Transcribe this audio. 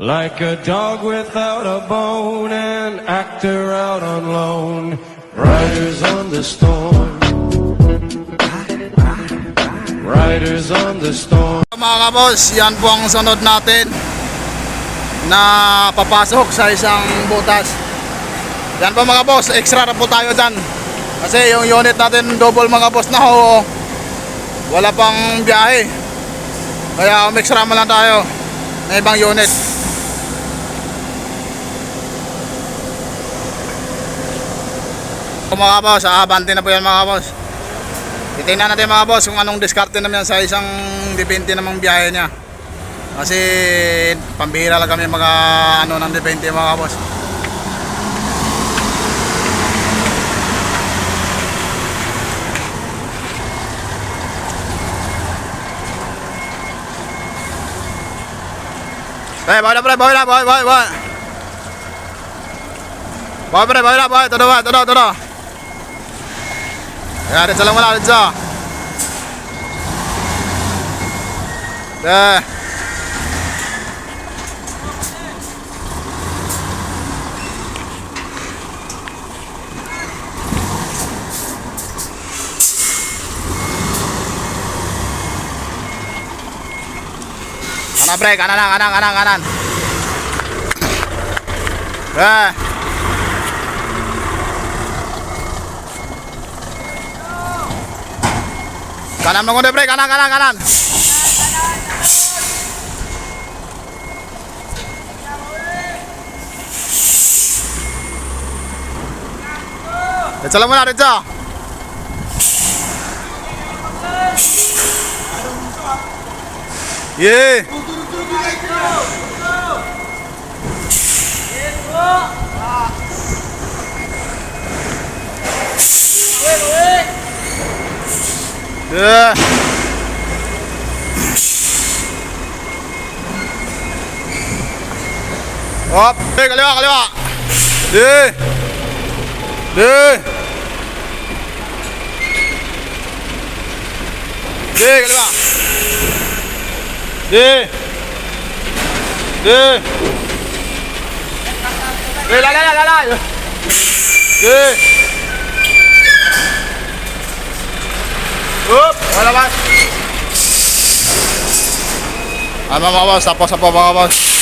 Like a dog without a bone, an actor out on loan, riders on the storm, riders on the storm. Mga kaboss, yan po ang sunod natin na papasok sa isang butas. Yan po mga boss, extra na po tayo dyan. Kasi yung unit natin double mga boss na ho, wala pang biyahe. Kaya extra mo lang tayo na ibang unit. Mga boss, abante na po yan mga boss. Titingnan natin mga boss kung anong diskarte naman sa isang depende namang biyahe niya. Kasi pambihira lang kami mga ano ng depende mga boss. Bawa na pre, bawa na, bawa. Bawa pre, bawa na, todo. Ya, dito lang wala, dito. Pre, kanan. Kanan mengunde pre, kanan. Jalan mana Reja? Ye. Hop, kaliwa. Di. Kaliwa. Di. La. Di. Up, wala ba? Ano mga boss, tapos mga boss.